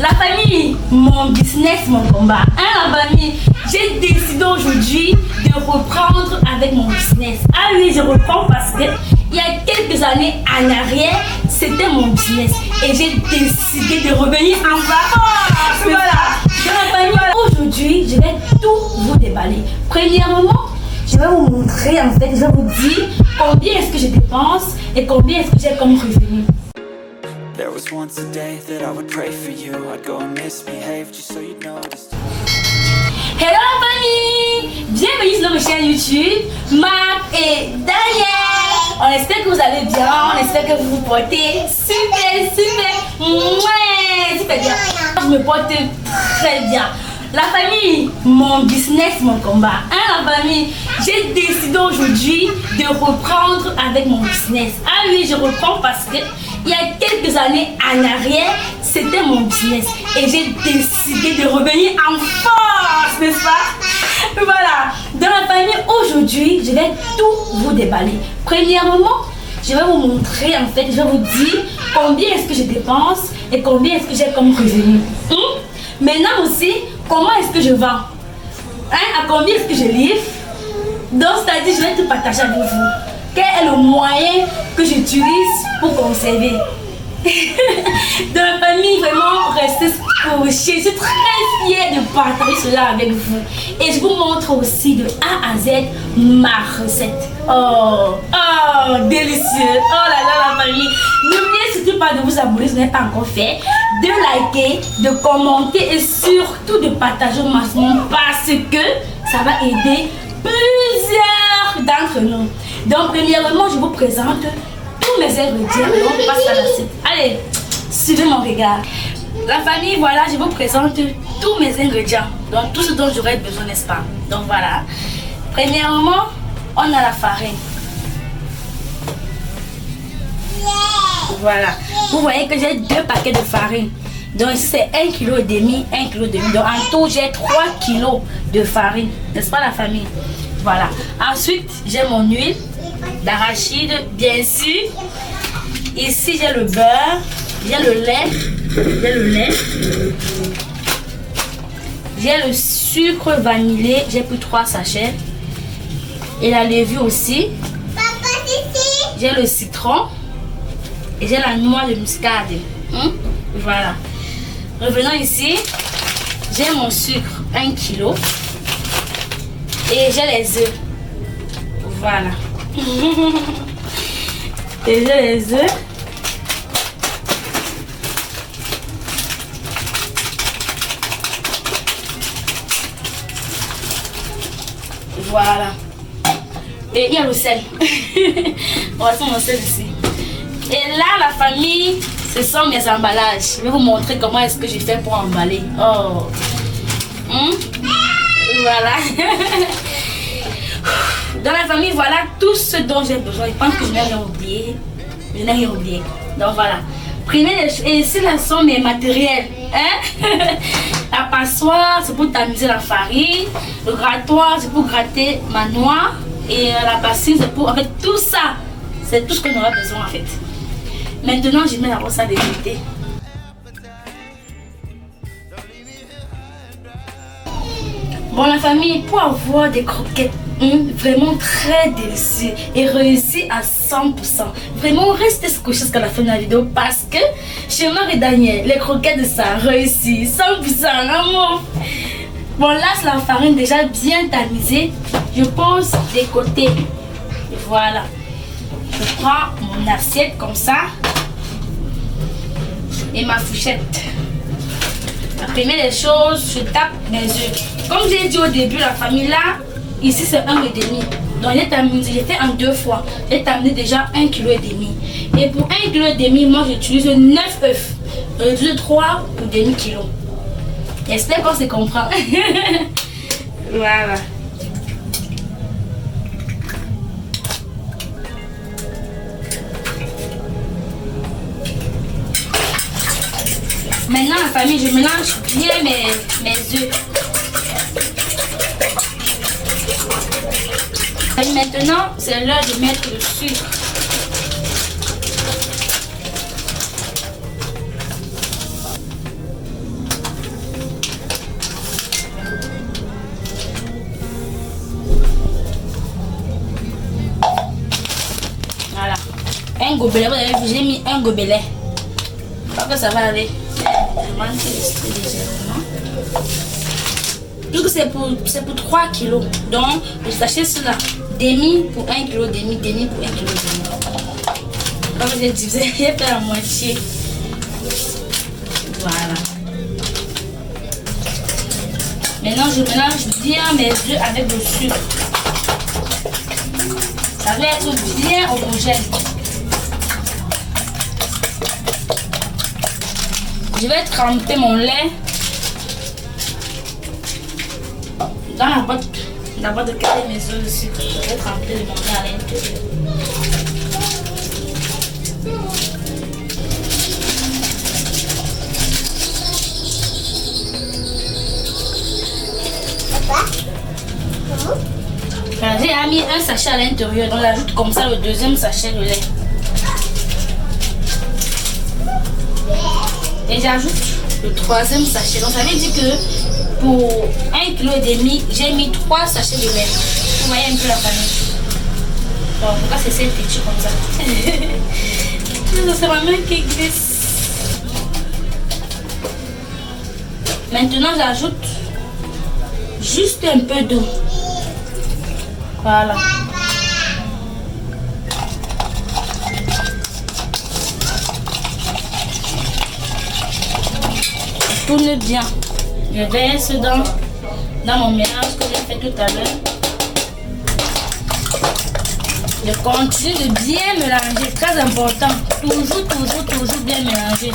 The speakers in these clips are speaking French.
La famille, mon business, mon combat. Hein, la famille, j'ai décidé aujourd'hui de reprendre avec mon business. Ah oui, je reprends parce que il y a quelques années en arrière, c'était mon business. Et j'ai décidé de revenir en force. Voilà. Dans la famille, aujourd'hui, je vais tout vous déballer. Premièrement, je vais vous montrer, en fait, je vais vous dire combien est-ce que je dépense et combien est-ce que j'ai comme revenu. There was once a day that I would pray for you. I'd go and misbehave just so you'd notice. Hello la famille! Bienvenue sur notre chaîne YouTube, Marc et Daniel! On espère que vous allez bien, on espère que vous vous portez super bien. Je me porte très bien. La famille, mon business, mon combat. Hein, la famille, j'ai décidé aujourd'hui de reprendre avec mon business. Ah oui, je reprends parce que il y a quelques années en arrière, c'était mon business. Et j'ai décidé de revenir en force, n'est-ce pas? Voilà. Dans la famille, aujourd'hui, je vais tout vous déballer. Premièrement, je vais vous montrer, en fait, je vais vous dire combien est-ce que je dépense et combien est-ce que j'ai comme revenu. Maintenant aussi, comment est-ce que je vends? À combien est-ce que je livre? Donc, c'est-à-dire, je vais tout partager avec vous. Quel est le moyen que j'utilise pour conserver? Dans la famille, vraiment, restez scotchés. Je suis très fière de partager cela avec vous. Et je vous montre aussi de A à Z ma recette. Oh, délicieux. Oh là là, la famille. N'oubliez surtout pas de vous abonner si vous n'êtes pas encore fait, de liker, de commenter et surtout de partager au maximum parce que ça va aider plusieurs d'entre nous. Donc, premièrement, je vous présente tous mes ingrédients et on passe à la suite. Allez, suivez mon regard. La famille, voilà, je vous présente tous mes ingrédients. Donc, tout ce dont j'aurais besoin, n'est-ce pas? Donc, voilà. Premièrement, on a la farine. Voilà. Vous voyez que j'ai 2 paquets de farine. Donc, c'est 1,5 kg, 1,5 kg. Donc, en tout, j'ai 3 kg de farine. N'est-ce pas, la famille? Voilà. Ensuite, j'ai mon huile d'arachide, bien sûr. Ici, j'ai le beurre, j'ai le lait, j'ai le sucre vanillé, j'ai pris 3 sachets. Et la levure aussi. J'ai le citron et j'ai la noix de muscade. Voilà. Revenons ici. J'ai mon sucre, 1 kg. Et j'ai les œufs. Voilà. Et j'ai les œufs. Voilà. Et il y a le sel. On va mettre mon sel ici. Et là, la famille, ce sont mes emballages. Je vais vous montrer comment est-ce que j'ai fait pour emballer. Oh. Voilà. Dans la famille, voilà tout ce dont j'ai besoin. Je pense que je n'ai rien oublié. Je n'ai rien oublié. Donc voilà. Prenez et ici, là sont mes matériels. La passoire, c'est pour tamiser la farine. Le grattoir, c'est pour gratter ma noix. Et la bassine, c'est pour... En fait, tout ça, c'est tout ce qu'on aura besoin, en fait. Maintenant, je mets la brosse à dégoûter. Bon, la famille, pour avoir des croquettes vraiment très délicieuses et réussies à 100%, vraiment restez scotchés jusqu'à la fin de la vidéo parce que chez Marc et Daniel, les croquettes de ça réussissent 100%. Amour. Bon, là, c'est la farine déjà bien tamisée. Je pose des côtés. Voilà. Je prends mon assiette comme ça et ma fourchette. La première des choses, je tape mes œufs. Comme j'ai dit au début, la famille là, ici c'est 1,5 kg. Donc j'ai fait en 2 fois. J'ai terminé déjà 1,5 kg. Et pour 1,5 kg, moi j'utilise 9 œufs. J'utilise 3 pour demi-kilo. J'espère qu'on se comprend. Voilà. Maintenant la famille, je mélange bien mes œufs. Et maintenant, c'est l'heure de mettre le sucre. un gobelet. Vous avez vu, j'ai mis un gobelet. Je crois que ça va aller. Puisque c'est pour 3 kilos. Donc, le sachet cela. Demi pour 1 kilo, demi pour 1 kilo, demi. Comme j'ai divisé, j'ai fait la moitié. Voilà. Maintenant, je mélange bien mes œufs avec le sucre. Ça doit être bien homogène. Je vais tremper mon lait dans la boîte de caler mes œufs de sucre. Je vais tremper mon lait à l'intérieur. J'ai mis un sachet à l'intérieur, donc j'ajoute comme ça le deuxième sachet de lait. Et j'ajoute le troisième sachet. Donc ça veut dire que pour 1,5 kg, j'ai mis 3 sachets de lait. Vous voyez un peu la famille. Bon, pourquoi c'est ces petits comme ça? C'est ma main qui glisse. Maintenant j'ajoute juste un peu d'eau. Voilà. Je tourne bien. Je verse dans mon mélange que j'ai fait tout à l'heure. Je continue de bien mélanger. Très important. Toujours bien mélanger.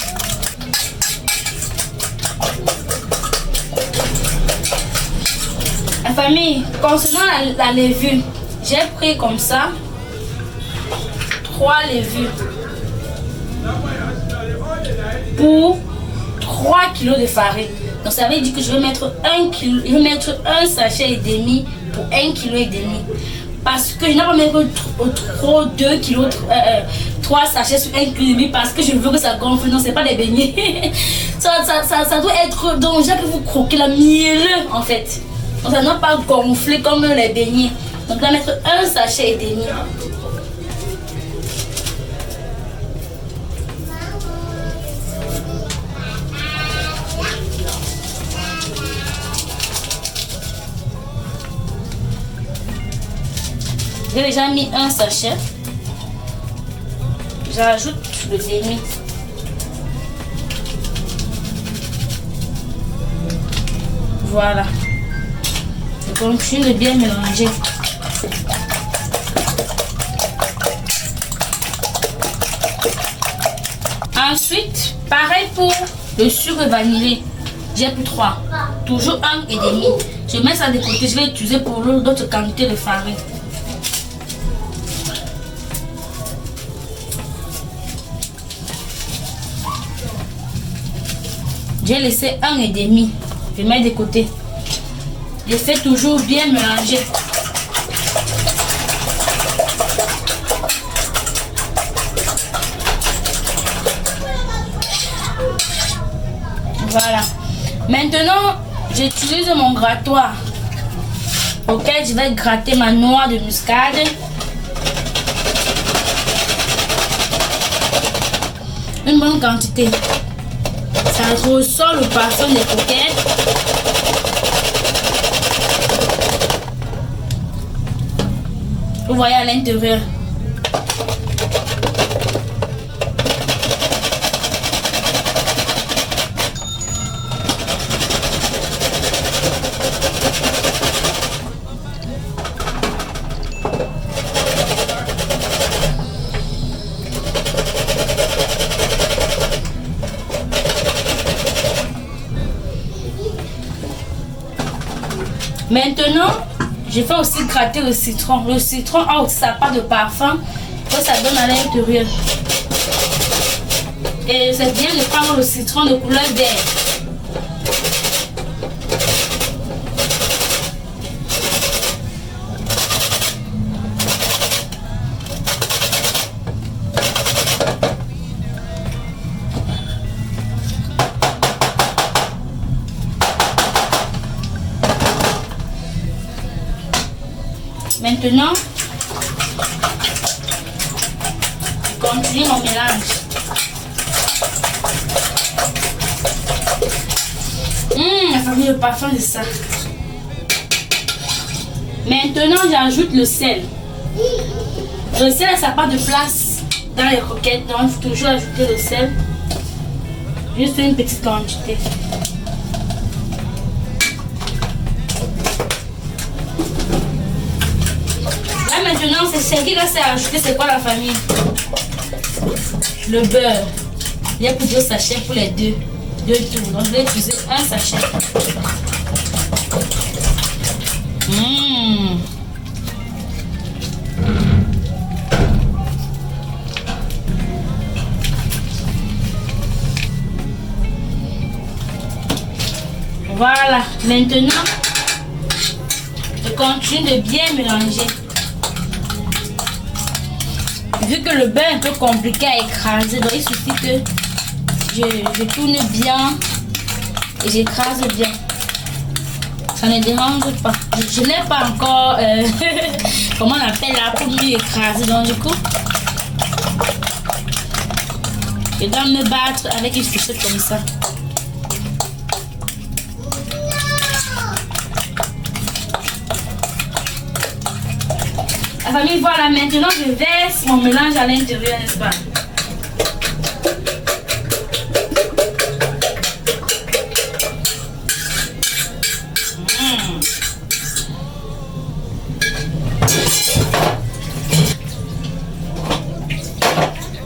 La famille, concernant la levure, j'ai pris comme ça 3 levures pour 3 kg de farine. Donc ça veut dire que je vais mettre 1 kg, je vais mettre un sachet et demi pour 1 kg et demi. Parce que je n'ai pas mettre trop 2 kg, 3 sachets sur 1 kg et demi parce que je veux que ça gonfle. Non, c'est pas des beignets. ça doit être donc déjà que vous croquez la mielleux en fait. Donc ça ne doit pas gonfler comme les beignets. Donc on va mettre un sachet et demi. J'ai déjà mis un sachet. J'ajoute le demi. Voilà. Je continue de bien mélanger. Ensuite, pareil pour le sucre vanillé. J'ai pris 3. Toujours 1 et demi. Je mets ça de côté. Je vais utiliser pour d'autres quantités de farine. J'ai laissé 1 et demi. Je mets de côté. Je fais toujours bien mélanger. Voilà. Maintenant, j'utilise mon grattoir auquel je vais gratter ma noix de muscade. Une bonne quantité. Ça ressort le parfum des coquettes. Vous voyez à l'intérieur. Maintenant, je vais aussi gratter le citron. Le citron a aussi sa part de parfum que ça donne à l'intérieur. Et c'est bien de prendre le citron de couleur vert. Maintenant, je continue mon mélange. La famille, le parfum de ça. Maintenant, j'ajoute le sel. Le sel, ça n'a pas de place dans les croquettes, donc il faut toujours ajouter le sel. Juste une petite quantité. Là maintenant, c'est ce qui reste à ajouter, c'est quoi la famille? Le beurre. Il y a plusieurs sachets pour les deux tours. Donc je vais utiliser un sachet. Voilà, maintenant, je continue de bien mélanger. Vu que le beurre est un peu compliqué à écraser, donc il suffit que je tourne bien et j'écrase bien. Ça ne dérange pas. Je n'ai pas encore, comment on appelle là, pour mieux écraser. Donc du coup, je dois me battre avec une fourchette comme ça. La famille, voilà, maintenant je verse mon mélange à l'intérieur, n'est-ce pas?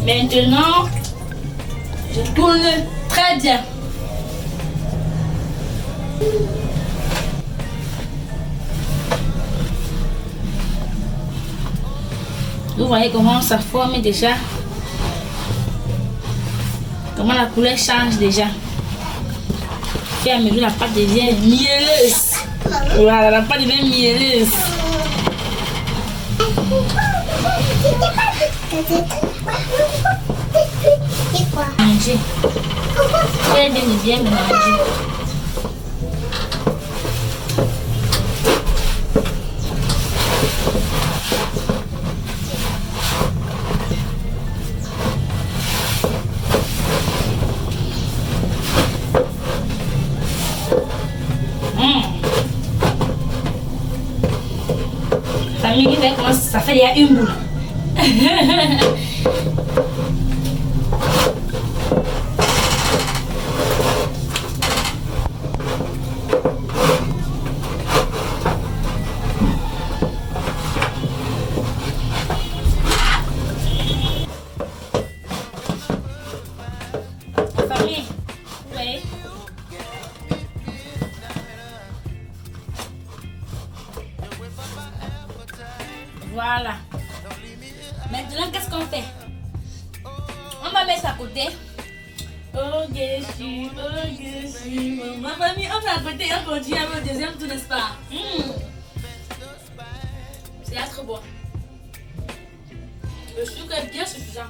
Maintenant, je tourne très bien. Vous voyez comment ça forme déjà, comment la couleur change déjà. Et à mesure la pâte devient mielleuse. Voilà, la pâte devient mielleuse. Manger. Très bien mélanger. Comment ça fait déjà une boule. Famille, oui. Voilà. Maintenant, qu'est-ce qu'on fait? On va mettre ça à côté. Oh, Geshu, oh, Geshu. Ma famille, on va à côté et on continue avec le deuxième tour, n'est-ce pas? C'est là trop bon. Le sucre est bien suffisant.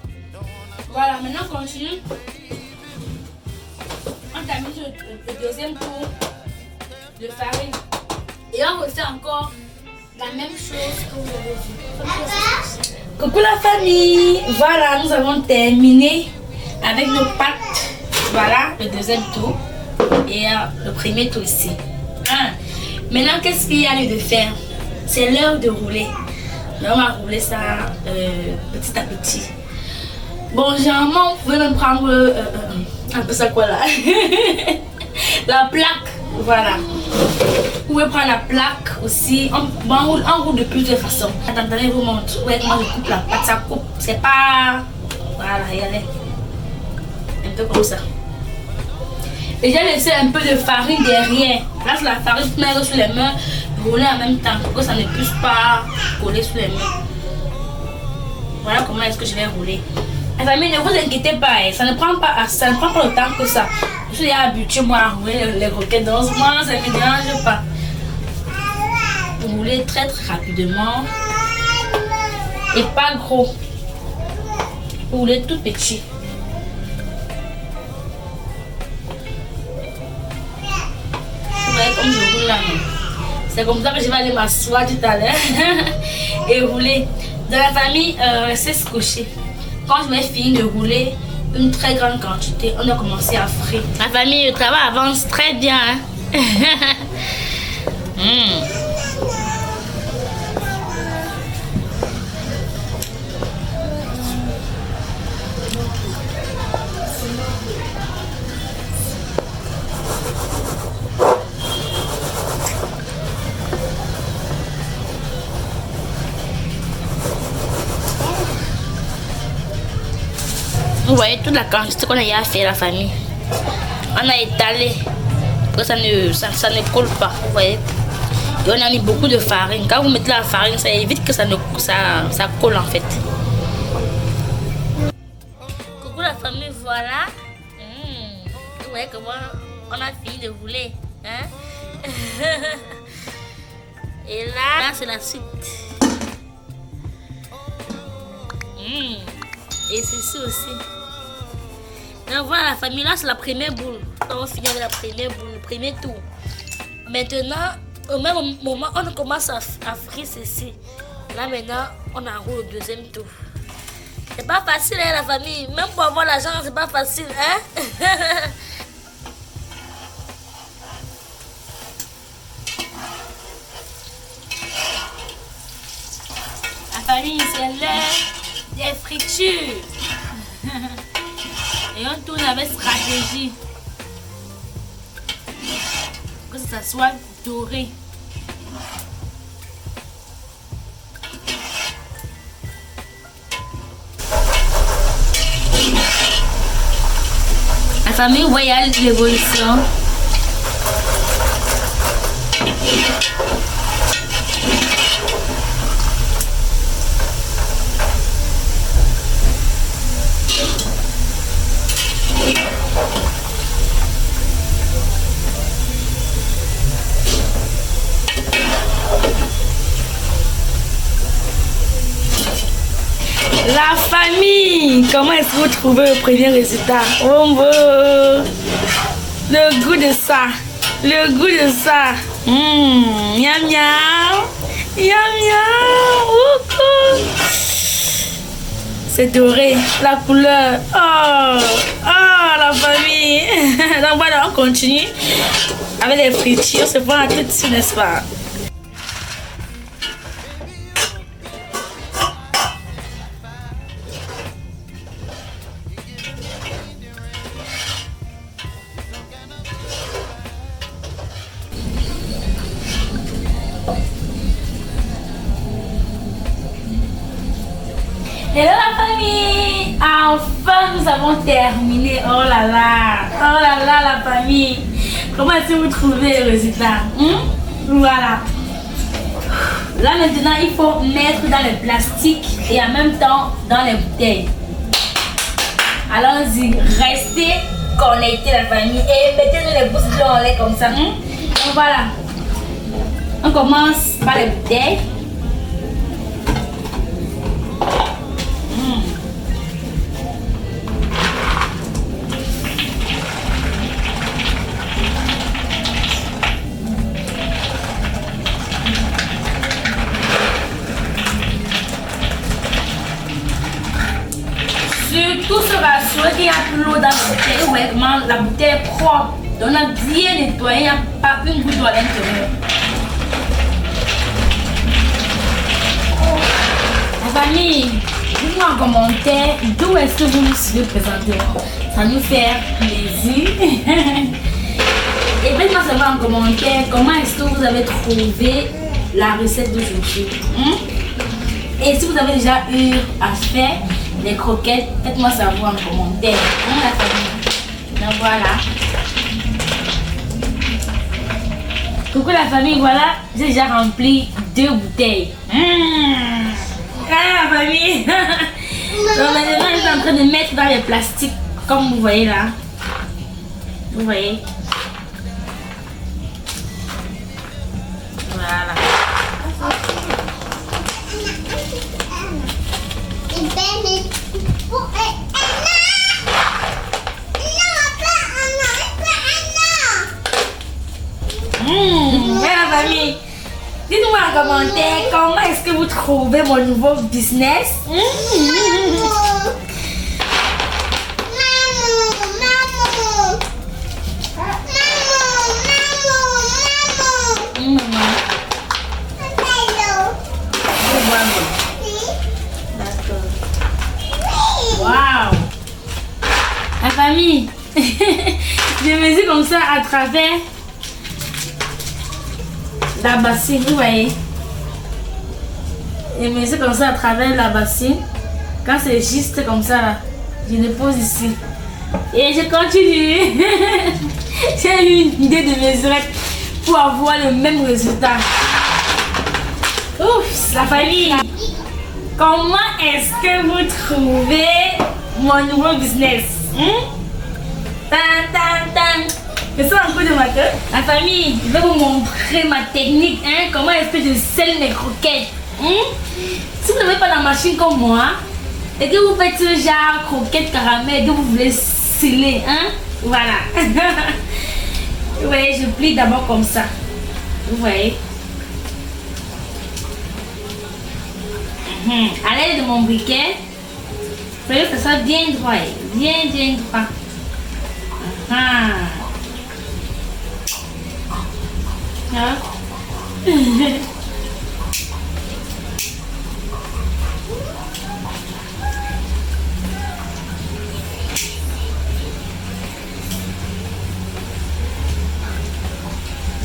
Voilà, maintenant on continue. On termine le deuxième tour de farine. Et on refait encore la même chose que vous avez vu. Coucou la famille. Voilà, nous avons terminé avec nos pâtes. Voilà, le deuxième tour. Et le premier tour ici. Maintenant, qu'est-ce qu'il y a lieu de faire? C'est l'heure de rouler. Là, on va rouler ça petit à petit. Bon, généralement, vous pouvez même prendre un peu ça quoi là. La plaque, voilà. Vous pouvez prendre la plaque aussi. On roule de plusieurs façons. Attendez, je vous montre. Ouais, comment je coupe la pâte, ça coupe. C'est pas. Voilà, regardez. Un peu comme ça. Et j'ai laissé un peu de farine derrière. Là, c'est la farine, vous mettez sur les mains, rouler en même temps pour que ça ne puisse pas coller sur les mains. Voilà comment est-ce que je vais rouler. La famille, ne vous inquiétez pas, ça ne prend pas le temps que ça. Je suis habituée moi à rouler les croquettes dans ce moment, ça ne me dérange pas. Vous roulez très rapidement et pas gros. Vous roulez tout petit. Vous voyez comme je roule là. C'est comme ça que je vais aller m'asseoir tout à l'heure et rouler. Dans la famille, c'est scotché. quand je vais finir de rouler une très grande quantité, on a commencé à frire. La famille, le travail avance très bien. Hein? Vous voyez toute la quantité qu'on a eu à faire, la famille. On a étalé pour que ça ne colle pas. Vous voyez. Et on a mis beaucoup de farine. Quand vous mettez la farine, ça évite que ça colle en fait. Coucou la famille, voilà. Vous voyez comment on a fini de rouler. Hein? Et là c'est la suite. Et ceci aussi. Donc voilà la famille, là c'est la première boule. On finit avec la première boule, le premier tour. Maintenant, au même moment, on commence à frire ceci. Là maintenant, on enroule le deuxième tour. C'est pas facile hein, la famille. Même pour avoir l'argent, c'est pas facile. Hein? La famille, c'est l'heure des fritures. Et on tourne avec stratégie. Que ça soit doré. La famille, vous voyez l'évolution. La famille, comment est-ce que vous trouvez le premier résultat? Oh bon, le goût de ça, le goût de ça. Miam miam, miam miam. C'est doré, la couleur. Oh, la famille. Donc voilà, on continue avec les fritures. C'est bon à tout de suite, n'est-ce pas? Hello la famille, enfin nous avons terminé. Oh là là la famille, comment est-ce que vous trouvez le résultat? Voilà, là maintenant il faut mettre dans le plastique et en même temps dans les bouteilles. Allons-y, restez connectés la famille et mettez-nous les pouces bleus en l'air comme ça. Donc voilà, on commence par les bouteilles. Surtout se rassurer qu'il y a plus l'eau dans la bouteille. Vous voyez comment la bouteille est propre. Donc on a bien nettoyé, il n'y a pas une goutte d'eau à l'intérieur. La famille, dites-moi en commentaire d'où est-ce que vous nous suivez présentement. Ça nous fait plaisir. Et faites-moi savoir en commentaire comment est-ce que vous avez trouvé la recette d'aujourd'hui. Et si vous avez déjà eu à faire les croquettes, faites-moi savoir en commentaire. La famille. Donc voilà. Coucou la famille, voilà, j'ai déjà rempli 2 bouteilles. La famille. Donc maintenant, je suis en train de mettre dans les plastiques, comme vous voyez là. Vous voyez. Voilà. La famille, dites-moi en commentaire comment est-ce que vous trouvez mon nouveau business. à travers la bassine, vous voyez. Et mais c'est comme ça à travers la bassine. Quand c'est juste comme ça là, je le pose ici. Et je continue. J'ai eu une idée de mesurette pour avoir le même résultat. Ouf, la famille. Comment est-ce que vous trouvez mon nouveau business? Je sors un peu de ma queue. La famille, je vais vous montrer ma technique. Comment est-ce que je scelle mes croquettes? Si vous n'avez pas la machine comme moi et que vous faites ce genre croquettes caramel que vous voulez sceller, voilà. Vous voyez, je plie d'abord comme ça. Vous voyez. À l'aide de mon briquet, il faut que ça soit bien droit. Bien droit.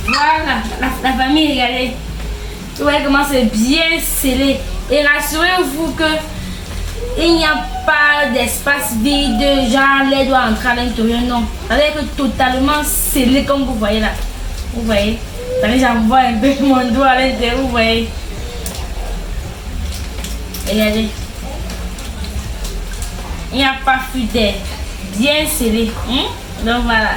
Voilà, la famille, regardez. Vous voyez comment c'est bien scellé. Et rassurez-vous que il n'y a pas d'espace vide, genre les doigts entrer à l'intérieur, non. Ça veut dire que totalement scellé comme vous voyez là. Vous voyez. J'envoie un peu mon doigt à l'intérieur, vous voyez. Regardez. Il n'y a pas flux d'air. Bien scellé. Donc voilà.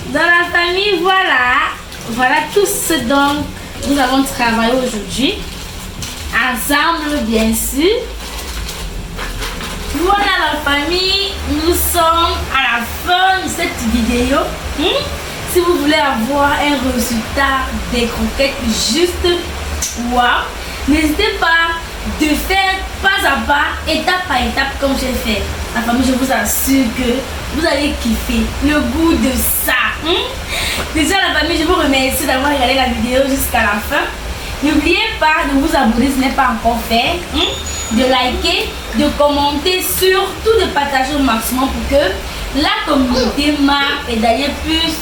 Dans la famille, voilà tout ce dont nous avons travaillé aujourd'hui. Ensemble, bien sûr. Voilà la famille, nous sommes à la fin de cette vidéo. Si vous voulez avoir un résultat des croquettes juste wow, n'hésitez pas de faire pas à pas, étape par étape comme j'ai fait. La famille, je vous assure que vous allez kiffer le goût de ça. Déjà la famille, je vous remercie d'avoir regardé la vidéo jusqu'à la fin. N'oubliez pas de vous abonner si ce n'est pas encore fait, de liker, de commenter, surtout de partager au maximum pour que la communauté marque et d'ailleurs puisse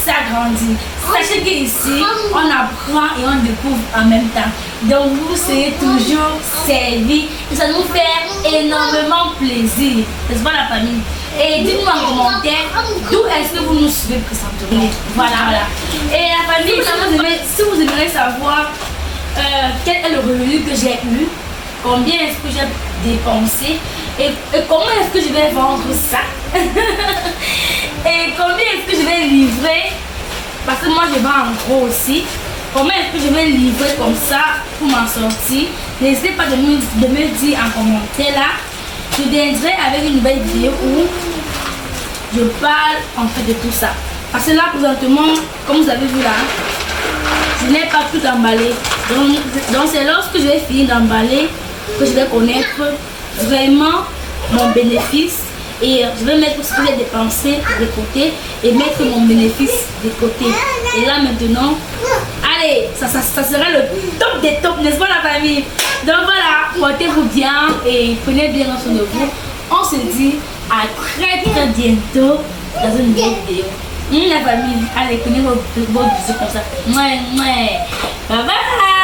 s'agrandir. Sachez qu'ici, on apprend et on découvre en même temps. Donc vous serez toujours servis et ça nous fait énormément plaisir. N'est-ce pas la famille? Et dites-nous en commentaire d'où est-ce que vous nous suivez présentement. Voilà. Et la famille, si vous aimeriez savoir quel est le revenu que j'ai eu, combien est-ce que j'ai dépensé et comment est-ce que je vais vendre ça et combien est-ce que je vais livrer, parce que moi je vends en gros aussi, comment est-ce que je vais livrer comme ça pour m'en sortir, n'hésitez pas de me dire en commentaire là. Je viendrai avec une nouvelle vidéo où je parle en fait de tout ça, parce que là présentement, comme vous avez vu là, je n'ai pas tout emballé. Donc c'est lorsque je vais finir d'emballer que je vais connaître vraiment mon bénéfice et je vais mettre ce que j'ai dépensé de côté et mettre mon bénéfice de côté. Et là maintenant, allez, ça sera le top des tops, n'est-ce pas la famille? Donc voilà, portez-vous bien et prenez bien soin de vous. On se dit à très bientôt dans une nouvelle vidéo. La famille, allez, prenez vos bisous comme ça. Bye bye.